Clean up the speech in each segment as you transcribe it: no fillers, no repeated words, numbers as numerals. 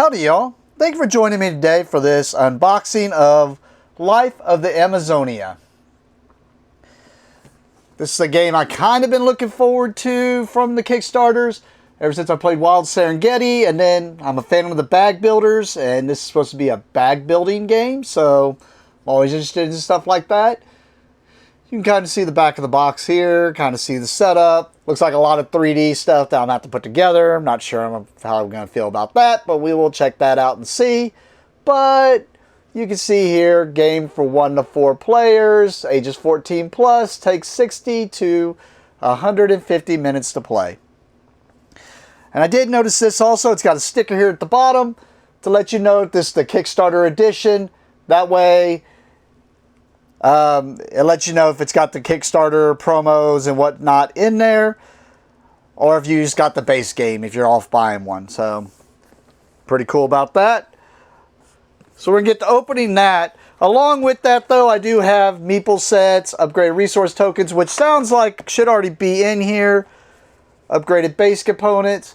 Howdy y'all, thank you for joining me today for this unboxing of Life of the Amazonia. This is a game I kind of been looking forward to from the Kickstarters ever since I played Wild Serengeti, and then I'm a fan of the bag builders, and this is supposed to be a bag building game, so I'm always interested in stuff like that. You can kind of see the back of the box here, kind of see the setup. Looks like a lot of 3D stuff that I'm going to have to put together. I'm not sure how I'm going to feel about that, but we will check that out and see. But you can see here, game for 1 to 4 players, ages 14 plus, takes 60 to 150 minutes to play. And I did notice this also, it's got a sticker here at the bottom to let you know this is the Kickstarter edition. That way, it lets you know if it's got the Kickstarter promos and whatnot in there, or if you just got the base game if you're off buying one. So, pretty cool about that. So we're going to get to opening that. Along with that though, I do have meeple sets, upgraded resource tokens, which sounds like should already be in here. Upgraded base components.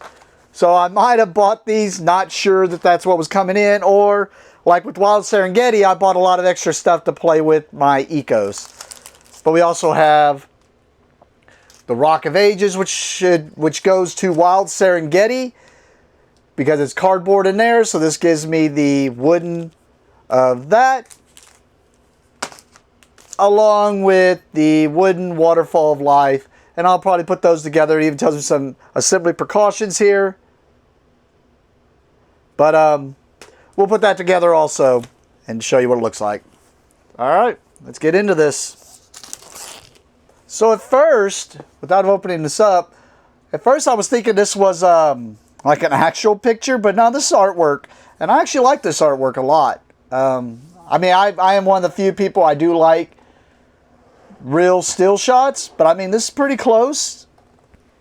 So I might have bought these, not sure that that's what was coming in, or like with Wild Serengeti, I bought a lot of extra stuff to play with my ecos. But we also have the Rock of Ages, which goes to Wild Serengeti because it's cardboard in there. So this gives me the wooden of that, along with the wooden Waterfall of Life. And I'll probably put those together. It even tells me some assembly precautions here. But we'll put that together also and show you what it looks like. All right, let's get into this. So at first, without opening this up, at first I was thinking this was like an actual picture, but no, this is artwork. And I actually like this artwork a lot. I mean, I am one of the few people I do like real still shots, but I mean, this is pretty close.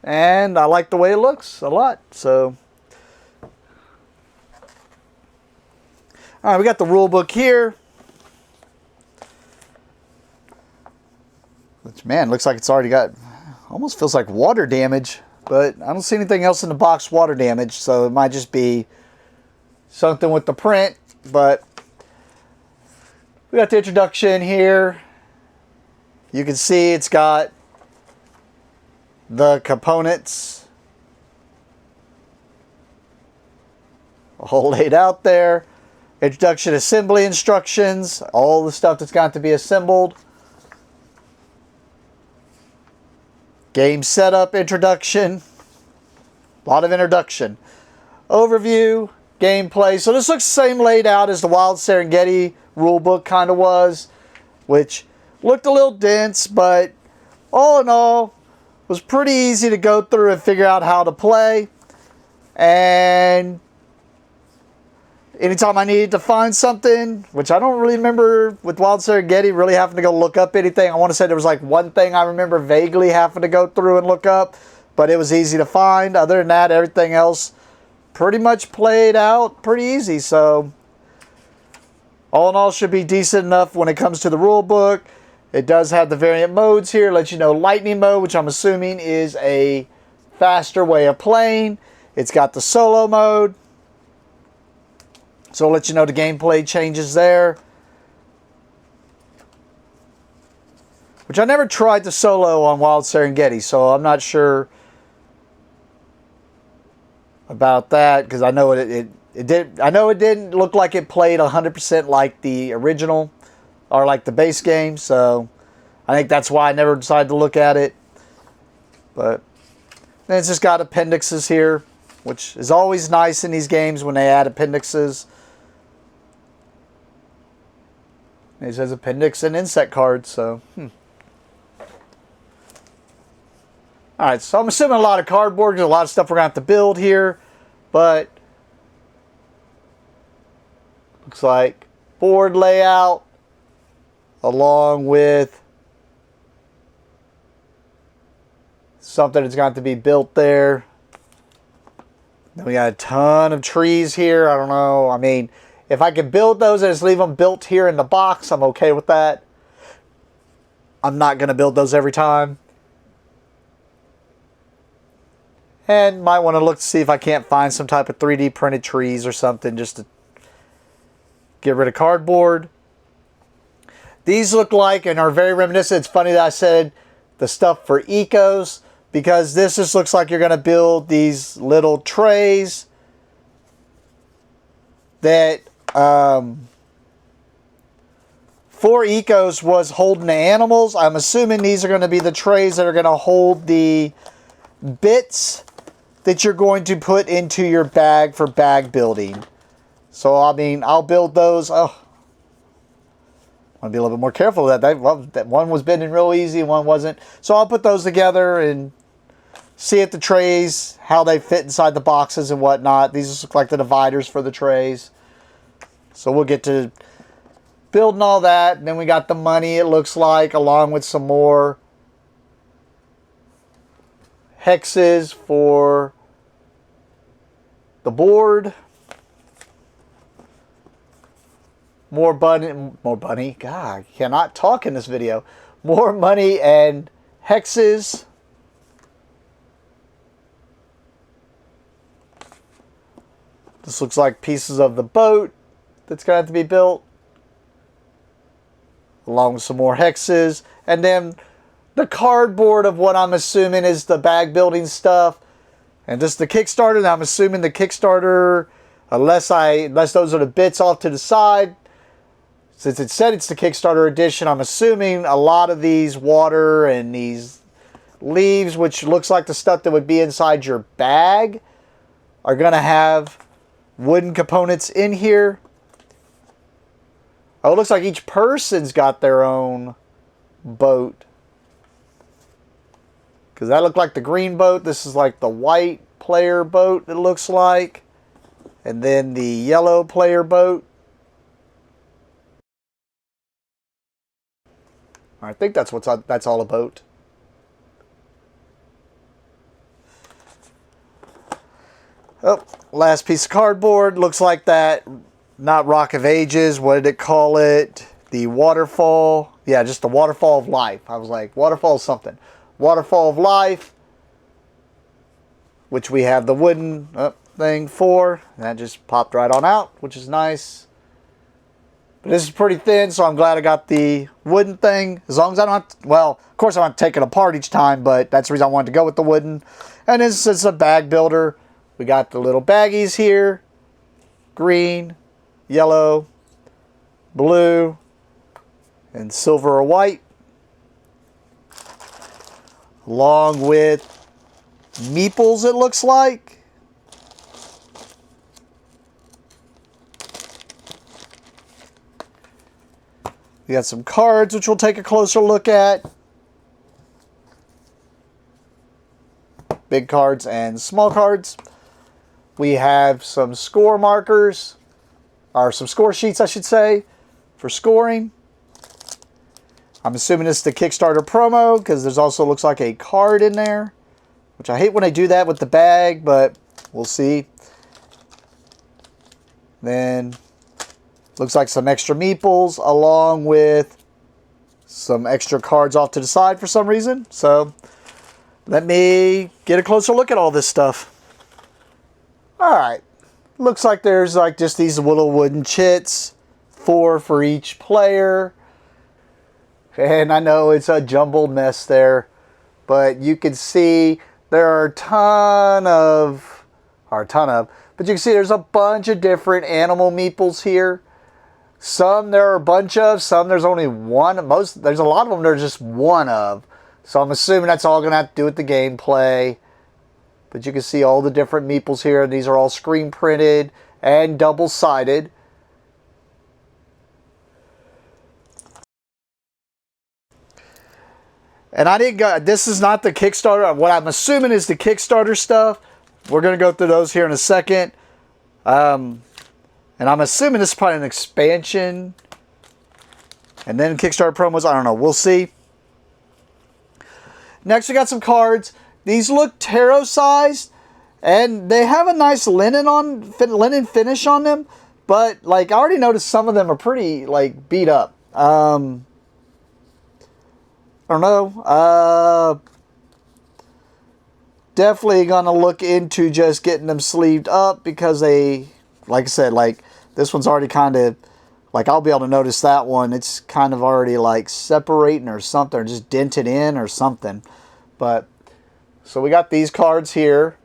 And I like the way it looks a lot, so. All right, we got the rule book here. Which, man, looks like it's already got, almost feels like water damage, but I don't see anything else in the box water damage, so it might just be something with the print. But we got the introduction here. You can see it's got the components all laid out there. Introduction assembly instructions, all the stuff that's got to be assembled. Game setup introduction. A lot of introduction. Overview, gameplay. So this looks the same laid out as the Wild Serengeti rulebook kind of was, which looked a little dense, but all in all, was pretty easy to go through and figure out how to play. And anytime I needed to find something, which I don't really remember with Wild Serengeti really having to go look up anything. I want to say there was like one thing I remember vaguely having to go through and look up, but it was easy to find. Other than that, everything else pretty much played out pretty easy. So all in all, should be decent enough when it comes to the rule book. It does have the variant modes here. Let you know lightning mode, which I'm assuming is a faster way of playing. It's got the solo mode. So I'll let you know the gameplay changes there. Which I never tried the solo on Wild Serengeti, so I'm not sure about that, because I know it didn't look like it played 100% like the original or like the base game, so I think that's why I never decided to look at it. But then it's just got appendixes here, which is always nice in these games when they add appendixes. It says appendix and insect cards, so. Alright, so I'm assuming a lot of cardboard, there's a lot of stuff we're going to have to build here, but looks like board layout along with something that's got to be built there. Then we got a ton of trees here. I don't know. I mean, if I could build those and just leave them built here in the box, I'm okay with that. I'm not going to build those every time. And might want to look to see if I can't find some type of 3D printed trees or something just to get rid of cardboard. These look like and are very reminiscent. It's funny that I said the stuff for ecos, because this just looks like you're going to build these little trays that for ecos was holding the animals. I'm assuming these are going to be the trays that are going to hold the bits that you're going to put into your bag for bag building. So, I mean, I'll build those. Oh, I want to be a little bit more careful of that. That one was bending real easy, one wasn't. So I'll put those together and see if the trays, how they fit inside the boxes and whatnot. These look like the dividers for the trays. So we'll get to building all that. And then we got the money, it looks like, along with some more hexes for the board. More bunny. God, I cannot talk in this video. More money and hexes. This looks like pieces of the boat that's going to have to be built. Along with some more hexes. And then the cardboard of what I'm assuming is the bag building stuff. And just the Kickstarter. Now I'm assuming the Kickstarter, unless those are the bits off to the side. Since it said it's the Kickstarter edition, I'm assuming a lot of these water and these leaves, which looks like the stuff that would be inside your bag, are going to have wooden components in here. Oh, it looks like each person's got their own boat. Because that looked like the green boat. This is like the white player boat, it looks like. And then the yellow player boat. I think that's all about. Oh, last piece of cardboard. Looks like that. Not Rock of Ages. What did it call it? The waterfall. Yeah, just the waterfall of life. I was like, waterfall of something. Waterfall of life. Which we have the wooden thing for. That just popped right on out, which is nice. But this is pretty thin, so I'm glad I got the wooden thing. As long as I don't have to, well, of course I want to take it apart each time, but that's the reason I wanted to go with the wooden. And this is a bag builder. We got the little baggies here. Green, yellow, blue, and silver or white. Along with meeples, it looks like. We got some cards, which we'll take a closer look at. Big cards and small cards. We have some score markers, or some score sheets, I should say, for scoring. I'm assuming it's the Kickstarter promo, because there's also looks like a card in there, which I hate when I do that with the bag, but we'll see. Then looks like some extra meeples along with some extra cards off to the side for some reason. So let me get a closer look at all this stuff. Alright. Looks like there's like just these little wooden chits. 4 for each player. And I know it's a jumbled mess there. But you can see there are a ton of... but you can see there's a bunch of different animal meeples here. Some there are a bunch of, some there's only one. There's a lot of them there's just one of. So I'm assuming that's all going to have to do with the gameplay. But you can see all the different meeples here. And these are all screen printed and double-sided. And I didn't go, this is not the Kickstarter. What I'm assuming is the Kickstarter stuff. We're going to go through those here in a second. And I'm assuming this is probably an expansion. And then Kickstarter promos. I don't know. We'll see. Next, we got some cards. These look tarot sized. And they have a nice linen finish on them. But, like, I already noticed some of them are pretty, like, beat up. I don't know. definitely gonna look into just getting them sleeved up, because they, like I said, like this one's already kind of, like I'll be able to notice that one, it's kind of already like separating or something, or just dented in or something. But so we got these cards here.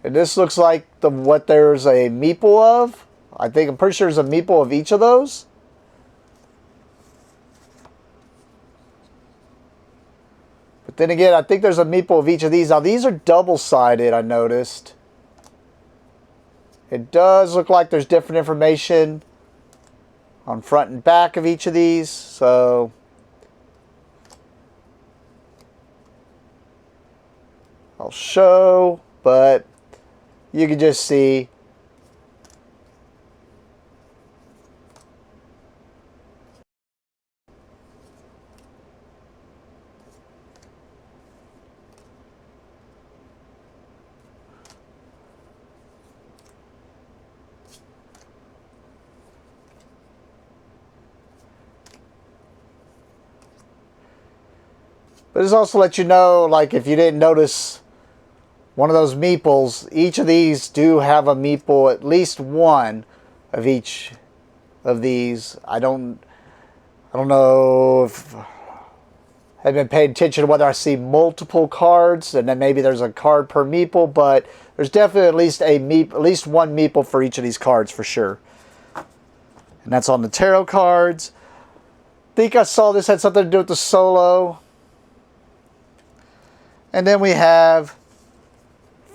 And this looks like what there's a meeple of. I'm pretty sure there's a meeple of each of those. But then again, I think there's a meeple of each of these. Now these are double-sided, I noticed. It does look like there's different information on front and back of each of these. So I'll show, but you can just see but it's also let you know, like if you didn't notice one of those meeples, each of these do have a meeple, at least one of each of these. I don't know if I've been paying attention to whether I see multiple cards, and then maybe there's a card per meeple, but there's definitely at least one meeple for each of these cards for sure. And that's on the tarot cards. I think I saw this had something to do with the solo. And then we have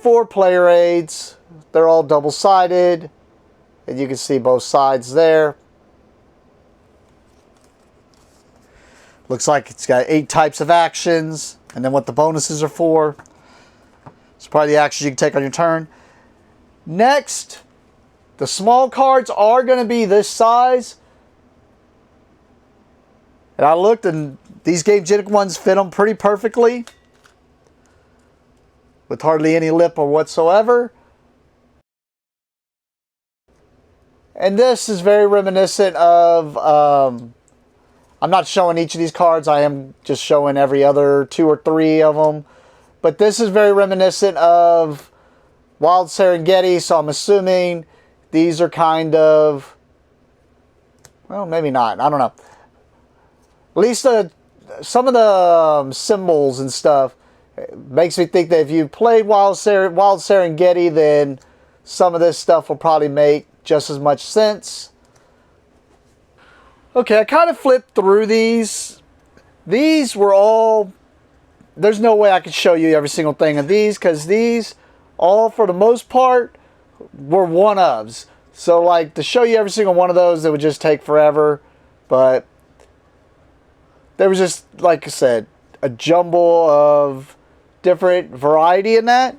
4 player aids. They're all double-sided, and you can see both sides there. Looks like it's got 8 types of actions, and then what the bonuses are for. It's probably the actions you can take on your turn. Next, the small cards are going to be this size. And I looked, and these Game Genic ones fit them pretty perfectly, with hardly any lip or whatsoever. And this is very reminiscent of, I'm not showing each of these cards, I am just showing every other 2 or 3 of them. But this is very reminiscent of Wild Serengeti, so I'm assuming these are kind of, well, maybe not, I don't know. At least some of the symbols and stuff makes me think that if you played Wild Serengeti, then some of this stuff will probably make just as much sense. Okay, I kind of flipped through these. These were all, there's no way I could show you every single thing of these, because these all, for the most part, were one-ofs. So like, to show you every single one of those, it would just take forever. But there was just, like I said, a jumble of different variety in that.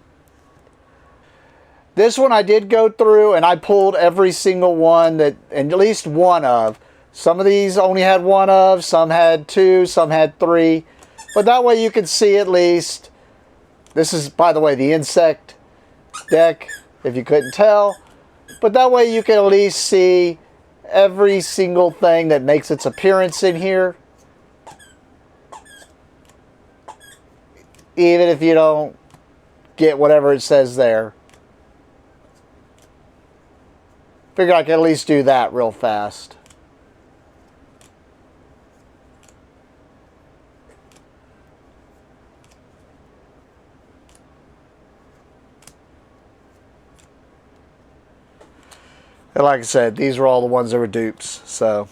This one I did go through and I pulled every single one that, and at least one of. Some of these only had one of, some had 2, some had 3. But that way you can see at least, this is, by the way, the insect deck, if you couldn't tell. But that way you can at least see every single thing that makes its appearance in here. Even if you don't get whatever it says there. Figured I could at least do that real fast. And like I said, these were all the ones that were dupes. So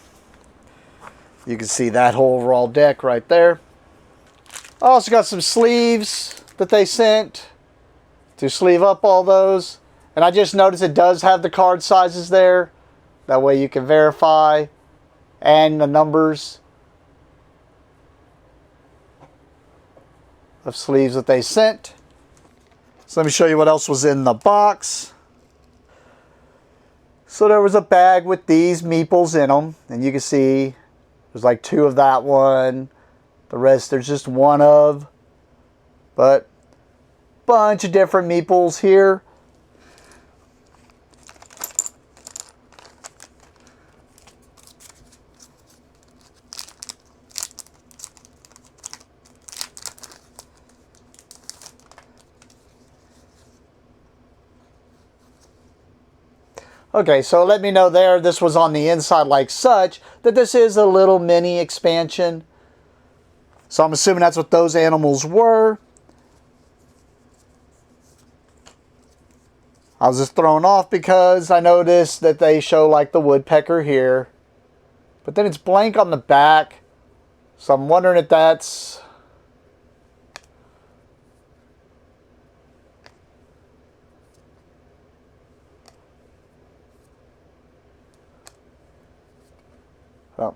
you can see that whole overall deck right there. I also got some sleeves that they sent to sleeve up all those. And I just noticed it does have the card sizes there. That way you can verify. And the numbers of sleeves that they sent. So let me show you what else was in the box. So there was a bag with these meeples in them. And you can see there's like 2 of that one. The rest there's just 1 of. But bunch of different meeples here. Okay, so let me know there, this was on the inside like such, that this is a little mini expansion. So I'm assuming that's what those animals were. I was just thrown off because I noticed that they show like the woodpecker here. But then it's blank on the back. So I'm wondering if that's... Oh,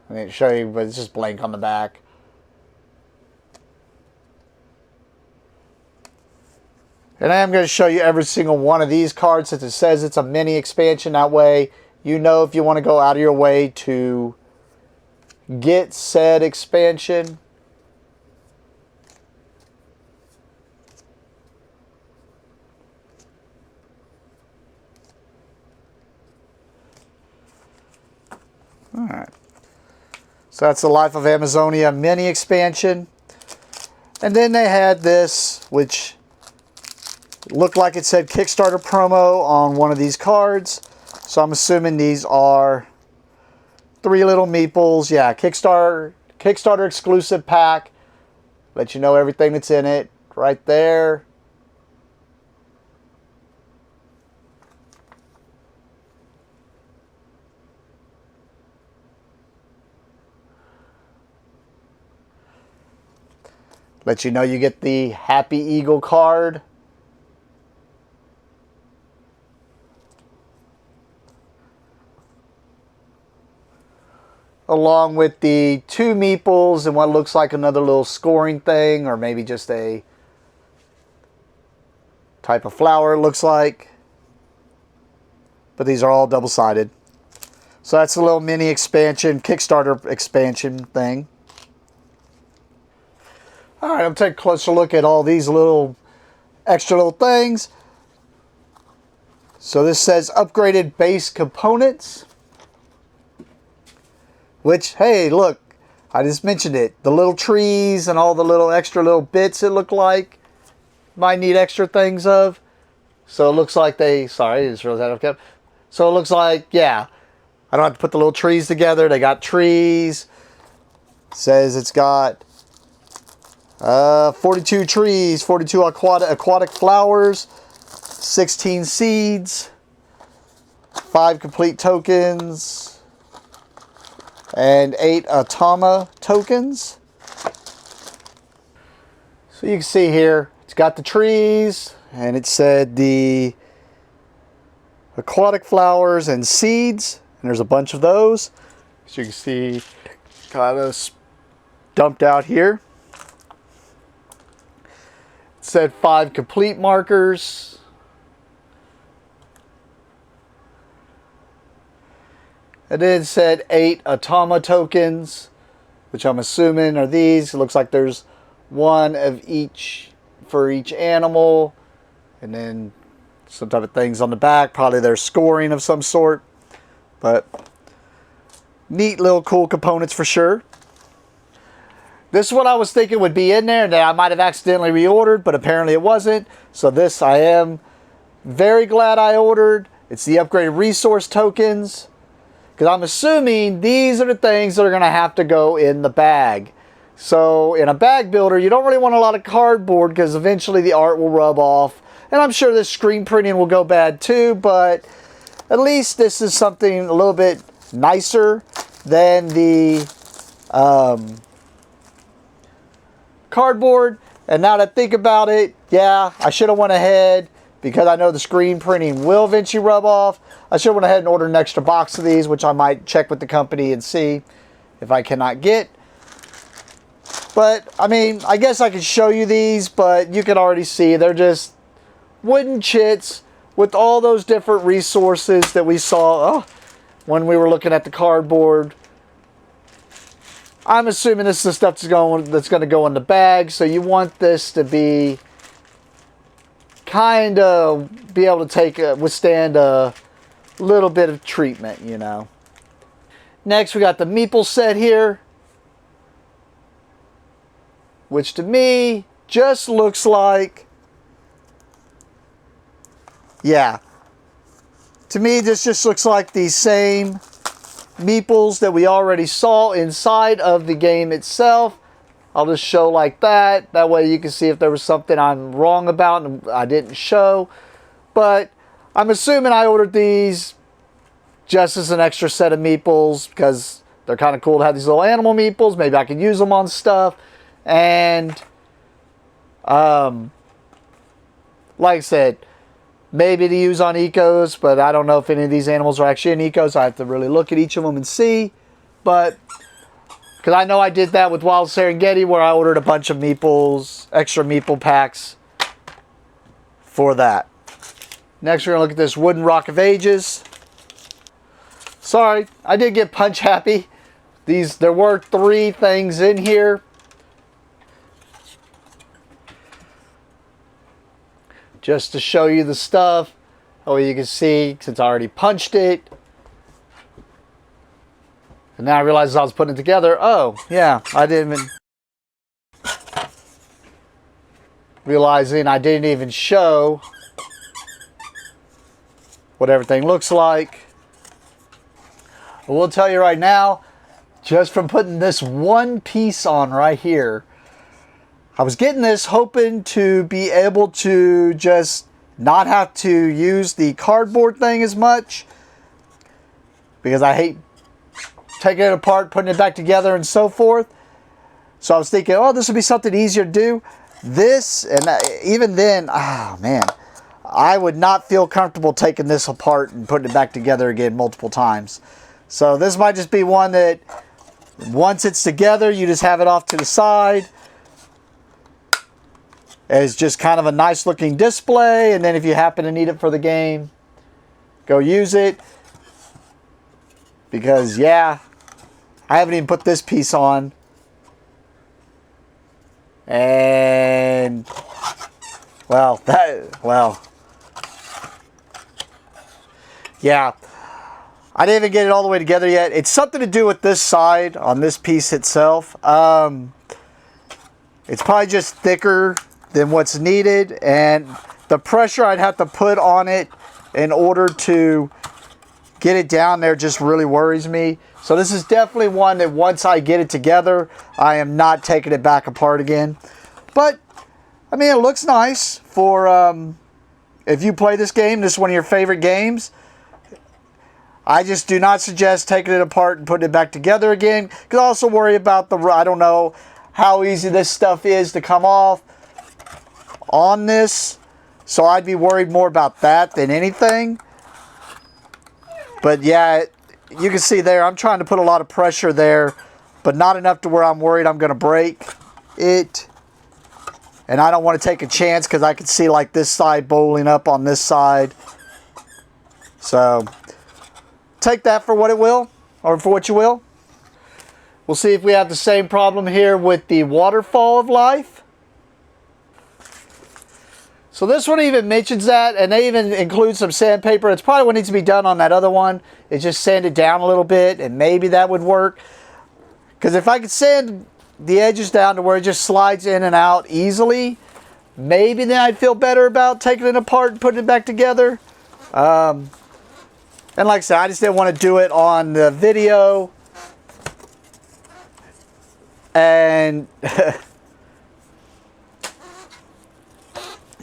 I need to show you, but it's just blank on the back. And I am going to show you every single one of these cards since it says it's a mini expansion. That way, you know if you want to go out of your way to get said expansion. Alright. So that's the Life of Amazonia mini expansion. And then they had this, which looked like it said Kickstarter promo on one of these cards. So I'm assuming these are 3 little meeples. Yeah, Kickstarter exclusive pack. Let you know everything that's in it right there. Let you know you get the Happy Eagle card. Along with the 2 meeples and what looks like another little scoring thing, or maybe just a type of flower it looks like. But these are all double-sided. So that's a little mini expansion, Kickstarter expansion thing. Alright, I'm taking a closer look at all these little extra little things. So this says upgraded base components. Which, hey, look, I just mentioned it. The little trees and all the little extra little bits it looked like. Might need extra things of. So it looks like they, sorry, I just realized that okay. So it looks like, yeah, I don't have to put the little trees together. They got trees. It says it's got 42 trees, 42 aquatic flowers, 16 seeds, 5 complete tokens, and 8 Atama tokens. So you can see here, it's got the trees, and it said the aquatic flowers and seeds, and there's a bunch of those. So you can see, kind of dumped out here. It said 5 complete markers. And then it said 8 Atama tokens, which I'm assuming are these. It looks like there's 1 of each for each animal. And then some type of things on the back. Probably their scoring of some sort. But neat little cool components for sure. This is what I was thinking would be in there that I might have accidentally reordered, but apparently it wasn't. So this I am very glad I ordered. It's the upgraded resource tokens. Because I'm assuming these are the things that are going to have to go in the bag. So in a bag builder, you don't really want a lot of cardboard because eventually the art will rub off. And I'm sure this screen printing will go bad too, but at least this is something a little bit nicer than the cardboard. And now that I think about it, yeah, I should have went ahead, because I know the screen printing will eventually rub off. I should have went ahead and ordered an extra box of these, which I might check with the company and see if I cannot get. But, I mean, I guess I could show you these, but you can already see they're just wooden chits with all those different resources that we saw when we were looking at the cardboard. I'm assuming this is the stuff that's going to go in the bag, so you want this to be kind of be able to withstand a little bit of treatment, you know. Next, we got the meeple set here, which to me just looks like, yeah, To me, this just looks like the same meeples that we already saw inside of the game itself. I'll just show like that. That way you can see if there was something I'm wrong about and I didn't show. But I'm assuming I ordered these just as an extra set of meeples because they're kind of cool to have these little animal meeples. Maybe I can use them on stuff. And like I said, maybe to use on ecos, but I don't know if any of these animals are actually in ecos. I have to really look at each of them and see. But because I know I did that with Wild Serengeti where I ordered a bunch of meeples, extra meeple packs for that. Next we're going to look at this Wooden Rock of Ages. Sorry, I did get punch happy. There were 3 things in here. Just to show you the stuff. Oh, you can see, since I already punched it. And now I realize as I was putting it together, oh, yeah, I didn't even... Realizing I didn't even show what everything looks like. I will tell you right now, just from putting this one piece on right here, I was getting this hoping to be able to just not have to use the cardboard thing as much, because I hate taking it apart, putting it back together and so forth. So I was thinking, oh, this would be something easier to do. This, and even then, oh man, I would not feel comfortable taking this apart and putting it back together again multiple times. So this might just be one that once it's together, you just have it off to the side. It's just kind of a nice looking display, and then if you happen to need it for the game, go use it. Because yeah, I haven't even put this piece on. And well, yeah, I didn't even get it all the way together yet. It's something to do with this side on this piece itself. It's probably just thicker than what's needed, and the pressure I'd have to put on it in order to get it down there just really worries me. So this is definitely one that once I get it together, I am not taking it back apart again. But I mean, it looks nice for if you play this game, this is one of your favorite games. I just do not suggest taking it apart and putting it back together again, because I also worry about I don't know how easy this stuff is to come off on this, so I'd be worried more about that than anything. But yeah, you can see there, I'm trying to put a lot of pressure there, but not enough to where I'm worried I'm going to break it. And I don't want to take a chance because I can see like this side bowling up on this side. So take that for what it will, or for what you will. We'll see if we have the same problem here with the Waterfall of Life. So this one even mentions that, and they even include some sandpaper. It's probably what needs to be done on that other one. Is just sand it down a little bit, and maybe that would work. Because if I could sand the edges down to where it just slides in and out easily, maybe then I'd feel better about taking it apart and putting it back together. And like I said, I just didn't want to do it on the video. And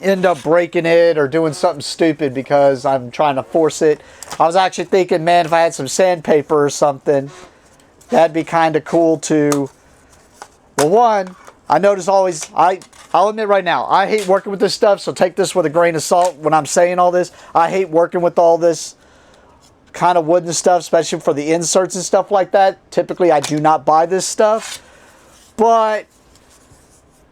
end up breaking it or doing something stupid because I'm trying to force it. I was actually thinking, man, if I had some sandpaper or something, that'd be kind of cool to... Well, one, I notice always... I'll admit right now, I hate working with this stuff, so take this with a grain of salt when I'm saying all this. I hate working with all this kind of wooden stuff, especially for the inserts and stuff like that. Typically, I do not buy this stuff. But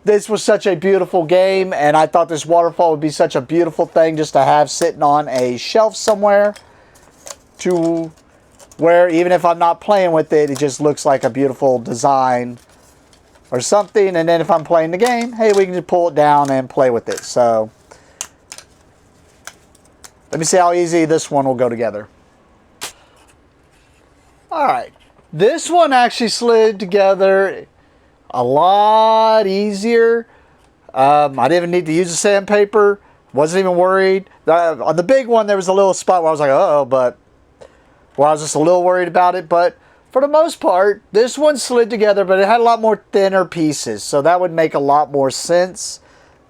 this was such a beautiful game, and I thought this waterfall would be such a beautiful thing just to have sitting on a shelf somewhere, to where even if I'm not playing with it, it just looks like a beautiful design or something. And then if I'm playing the game, hey, we can just pull it down and play with it. So let me see how easy this one will go together. Alright, this one actually slid together a lot easier. I didn't even need to use the sandpaper. Wasn't even worried. On the big one, there was a little spot where I was like, uh-oh, but where I was just a little worried about it. But for the most part, this one slid together, but it had a lot more thinner pieces. So that would make a lot more sense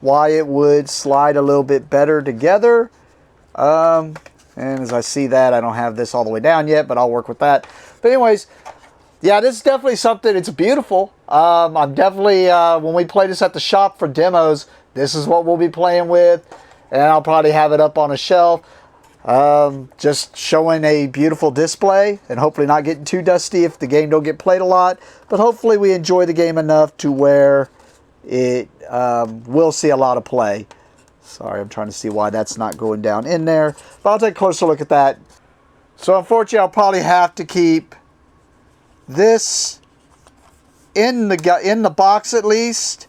why it would slide a little bit better together. And as I see that, I don't have this all the way down yet, but I'll work with that. But anyways, yeah, this is definitely something. It's beautiful. I'm definitely, when we play this at the shop for demos, this is what we'll be playing with. And I'll probably have it up on a shelf. Just showing a beautiful display and hopefully not getting too dusty if the game don't get played a lot. But hopefully we enjoy the game enough to where it will see a lot of play. Sorry, I'm trying to see why that's not going down in there. But I'll take a closer look at that. So unfortunately, I'll probably have to keep this in the box at least.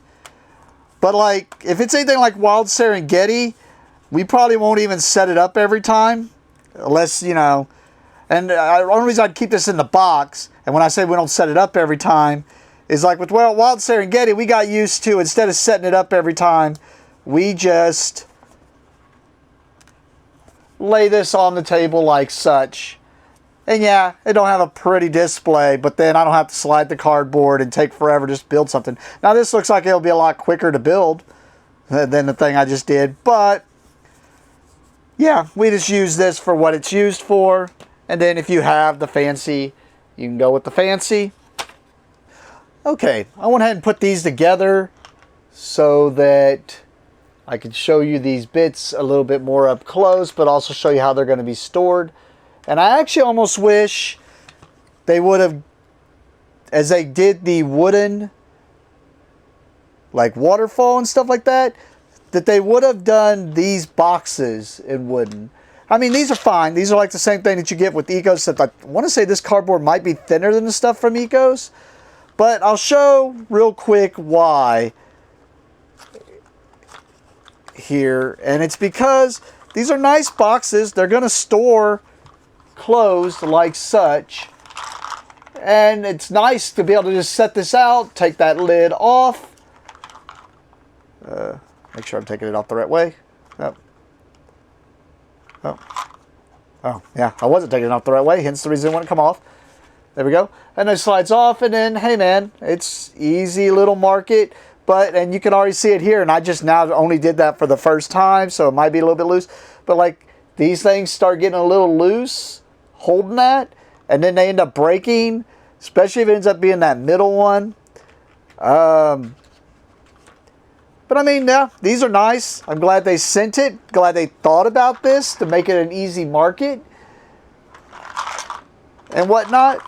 But like, if it's anything like Wild Serengeti, we probably won't even set it up every time. Unless, you know, and the only reason I'd keep this in the box, and when I say we don't set it up every time, is like with Wild Serengeti, we got used to, instead of setting it up every time, we just lay this on the table like such. And yeah, it don't have a pretty display, but then I don't have to slide the cardboard and take forever just to build something. Now this looks like it'll be a lot quicker to build than the thing I just did, but yeah, we just use this for what it's used for. And then if you have the fancy, you can go with the fancy. Okay, I went ahead and put these together so that I could show you these bits a little bit more up close, but also show you how they're going to be stored. And I actually almost wish they would have, as they did the wooden, like waterfall and stuff like that, that they would have done these boxes in wooden. I mean, these are fine. These are like the same thing that you get with Ecos. I want to say this cardboard might be thinner than the stuff from Ecos. But I'll show real quick why here. And it's because these are nice boxes. They're going to store closed like such. And it's nice to be able to just set this out, take that lid off. Make sure I'm taking it off the right way. Oh, yeah, I wasn't taking it off the right way, hence the reason it wouldn't come off. There we go. And it slides off, and then, hey man, it's easy little market. And you can already see it here, and I just now only did that for the first time, so it might be a little bit loose. But like, these things start getting a little loose, holding that, and then they end up breaking, especially if it ends up being that middle one. But I mean, yeah, these are nice. I'm glad they sent it. Glad they thought about this to make it an easy market and whatnot.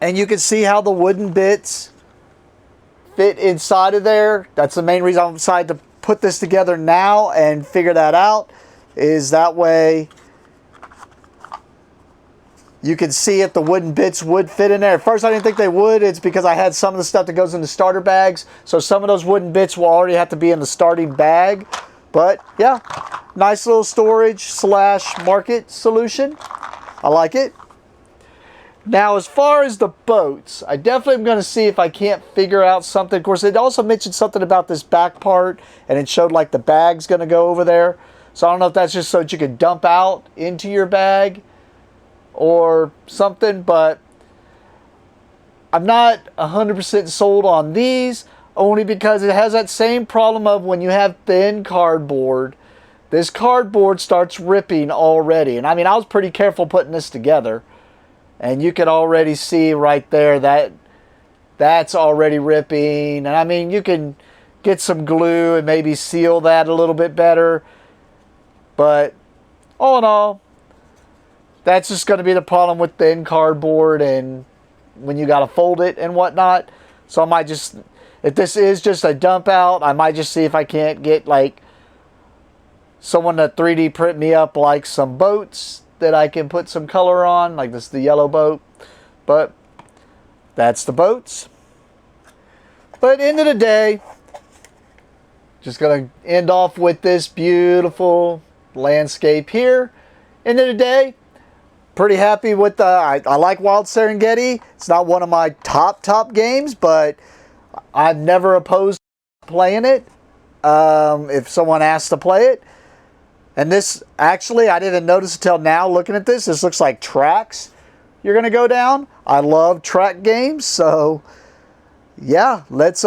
And you can see how the wooden bits fit inside of there. That's the main reason I decided to put this together now and figure that out, is that way you can see if the wooden bits would fit in there. At first I didn't think they would. It's because I had some of the stuff that goes in the starter bags. So some of those wooden bits will already have to be in the starting bag. But yeah, nice little storage / market solution. I like it. Now as far as the boats, I definitely am going to see if I can't figure out something. Of course, it also mentioned something about this back part, and it showed like the bag's going to go over there. So I don't know if that's just so that you can dump out into your bag or something, but I'm not 100% sold on these, only because it has that same problem of when you have thin cardboard, this cardboard starts ripping already. And I mean, I was pretty careful putting this together, and you can already see right there that that's already ripping. And I mean, you can get some glue and maybe seal that a little bit better, but all in all, that's just going to be the problem with thin cardboard and when you got to fold it and whatnot. So I might just, if this is just a dump out, I might just see if I can't get like someone to 3D print me up like some boats that I can put some color on, like this, the yellow boat. But that's the boats. But end of the day, just going to end off with this beautiful landscape here. End of the day, pretty happy with the, I like Wild Serengeti. It's not one of my top games, but I've never opposed playing it. if someone asks to play it. And this, actually, I didn't notice until now looking at this. This looks like tracks you're going to go down. I love track games. So, yeah, let's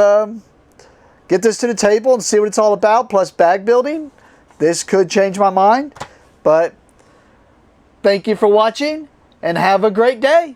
get this to the table and see what it's all about. Plus bag building. This could change my mind. But thank you for watching and have a great day.